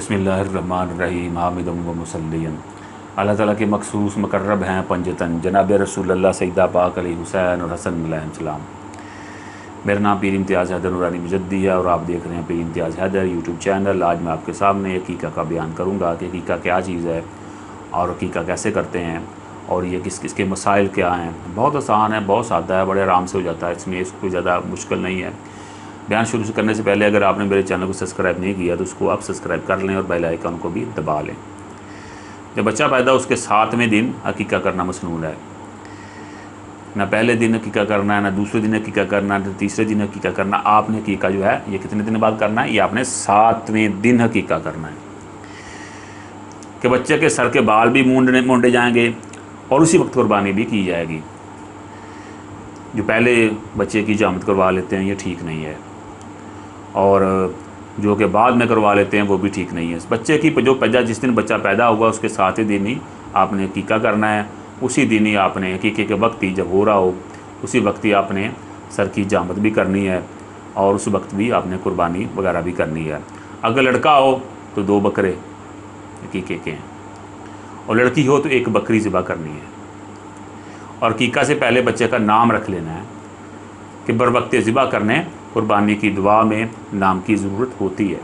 बिस्मिल्लाहिर्रहमानिर्रहीम हामिदुम व मुसल्लियन। अल्लाह ताला के मखसूस मुकर्रब हैं पंजतन जनाब रसूलुल्लाह सैयदा पाक अली हुसैन और हसन अलैहिस्सलाम। मेरा नाम पीर इम्तियाज़ हैदर नूरानी मुजद्दी है और आप देख रहे हैं पीर इम्तियाज़ हैदर यूट्यूब चैनल। आज मैं आपके सामने अकीका का बयान करूँगा कि अकीका क्या चीज़ है और अकीका कैसे करते हैं और ये किस किस के मसाइल क्या हैं। बहुत आसान है, बहुत सादा है, बड़े आराम से हो जाता है, इसमें इसको ज़्यादा मुश्किल नहीं है। बयान शुरू करने से पहले अगर आपने मेरे चैनल को सब्सक्राइब नहीं किया तो उसको आप सब्सक्राइब कर लें और बेल आइकन को भी दबा लें। जब बच्चा पैदा उसके 7वें दिन अकीका करना मसनून है। ना पहले दिन अकीका करना है, ना दूसरे दिन अकीका करना है, ना तीसरे दिन अकीका करना। आपने अकीका जो है ये कितने दिन बाद करना है? ये आपने 7वें दिन अकीका करना है कि बच्चे के सर के बाल भी मूंढे जाएंगे और उसी वक्त कुर्बानी भी की जाएगी। जो पहले बच्चे की जामत करवा लेते हैं ये ठीक नहीं है और जो कि बाद में करवा लेते हैं वो भी ठीक नहीं है। बच्चे की जिस दिन बच्चा पैदा हुआ उसके 7वें दिन ही आपने अकीका करना है। उसी दिन ही आपने अकीके के वक्त ही जब हो रहा हो उसी वक्त ही आपने सर की जामत भी करनी है और उस वक्त भी आपने कुर्बानी वगैरह भी करनी है। अगर लड़का हो तो 2 बकरे अकीके के हैं और लड़की हो तो 1 बकरी ज़िबा करनी है। और अकीका से पहले बच्चे का नाम रख लेना है कि बर वक्त ज़िबा करने कुर्बानी की दुआ में नाम की ज़रूरत होती है।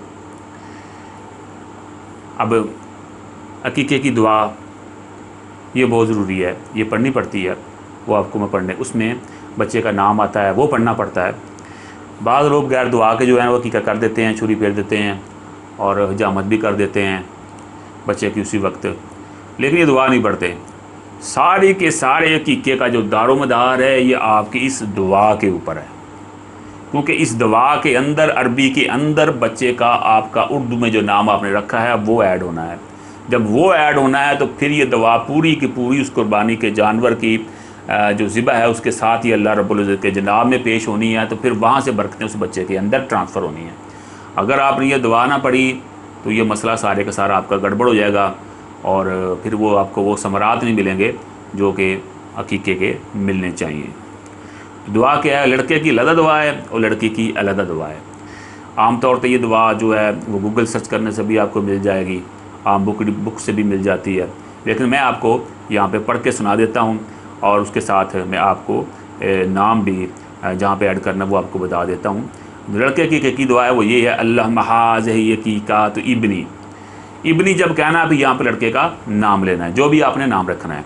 अब अकीके की दुआ ये बहुत ज़रूरी है, ये पढ़नी पड़ती है। वो आपको मैं पढ़ने उसमें बच्चे का नाम आता है वो पढ़ना पड़ता है। बाद लोग गैर दुआ के जो हैं वो अकीका कर देते हैं, छुरी फेर देते हैं और हजामत भी कर देते हैं बच्चे की उसी वक्त, लेकिन ये दुआ नहीं पढ़ते। सारे के सारे अकीके का जो दारोमदार है ये आपकी इस दुआ के ऊपर है, क्योंकि इस दुआ के अंदर अरबी के अंदर बच्चे का आपका उर्दू में जो नाम आपने रखा है वो ऐड होना है। जब वो ऐड होना है तो फिर ये दुआ पूरी की पूरी उस कुर्बानी के जानवर की जो ज़िबा है उसके साथ ही अल्लाह रब्बुल इज़्ज़त के जनाब में पेश होनी है। तो फिर वहाँ से बरकतें उस बच्चे के अंदर ट्रांसफ़र होनी है। अगर आपने ये दुआ ना पढ़ी तो ये मसला सारे का सारा आपका गड़बड़ हो जाएगा और फिर वो आपको वो समरात नहीं मिलेंगे जो कि अकीके के मिलने चाहिए। दुआ क्या है? लड़के की अलग दुआ है और लड़की की अलग दुआ है। आम तौर पर ये दुआ जो है वो गूगल सर्च करने से भी आपको मिल जाएगी, आम बुक से भी मिल जाती है, लेकिन मैं आपको यहाँ पे पढ़ के सुना देता हूँ और उसके साथ मैं आपको नाम भी जहाँ पे ऐड करना वो आपको बता देता हूँ। लड़के की दुआ है वो ये है, अल्लाह महाज है यकीका तो इब्नी जब कहना अभी यहाँ पे लड़के का नाम लेना है, जो भी आपने नाम रखना है।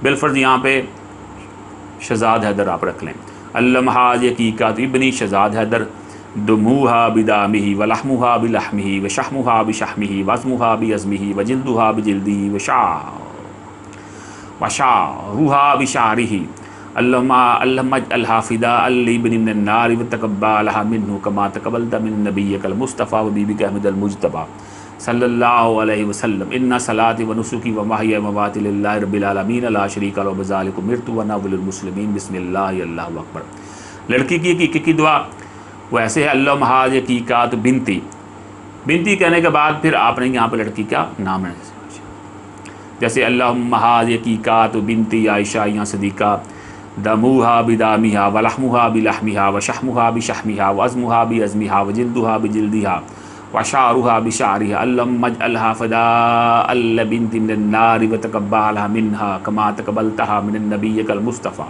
बिलफर्ज यहाँ पे शहजाद हैदर आप रख लें। अल्लाह महाज यकीका तो इब्नी शहजाद हैदर दमुहा बिदामिही वलहमुहा बिलहमिही वशहमुहा बिशहमिही वज़मुहा बिअज़मिही वजिल्दुहा बिजिल्दिही वशारुहा बिशारिही अल्लाहुम्मा अल्हा फ़िदा अली इब्न मिनन नार व तक़ब्बलहा मिन्हु कमा तक़ब्बलता मिन नबिय्यिकल मुस्तफ़ा व बीबिका अहमदल मुज्तबा सल्लल्लाहु अलैहि वसल्लम। इन्ना सलाती व नुसुकी व महया व ममाती लिल्लाहि रब्बिल आलमीन ला शरीका लहु व बिज़ालिका उमिरतु व अना अव्वलुल मुस्लिमीन बिस्मिल्लाहि अल्लाहु अकबर। लड़की की अकीके की दुआ वो ऐसे है, अल्लाह महाज यकीका तो बिनती कहने के बाद फिर आपने यहाँ पर लड़की का नाम है, जैसे अल्लाह महाज यकीका तो बिनती आयशा या सदीका दमुहा बिदामिहा वलहमुहा बिलहमिहा वशहमुहा बिशहमिहा वज़मुहा बिअज़मिहा वजिल्दुहा बिजिल्दिहा वशारुहा बिशारिहा अल्लाहुम्मा अजअलहा फ़दाअल बिन्ति मिनन नार व तक़ब्बलहा मिन्हा कमा तक़ब्बलतहा मिनन नबिय्यिकल मुस्तफ़ा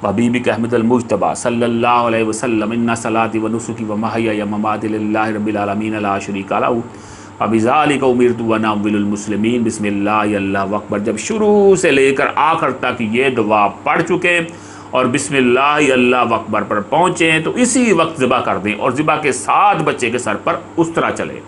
व बीबिका अहमदल मुज्तबा सल्लल्लाहु अलैहि वसल्लम। इन्ना सलाती व नुसुकी व महया व ममाती लिल्लाहि रब्बिल आलमीन ला शरीका लहु व बिज़ालिका उमिरतु व अना अव्वलुल मुस्लिमीन बिस्मिल्लाहि अल्लाहु अकबर। जब शुरू से लेकर आखिर तक ये दुआ पढ़ चुके और बिस्मिल्लाहि अल्लाहु अकबर पर पहुँचे तो इसी वक्त ज़िबा कर दें और ज़िबा के साथ बच्चे के सर पर उस तरह चले।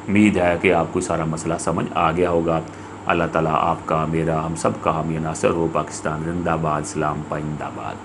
उम्मीद है कि आपको सारा मसला समझ आ गया होगा। अल्लाह ताला आपका, मेरा, हम सब का हामी नासर हो। पाकिस्तान जिंदाबाद, इस्लाम पाइंदाबाद।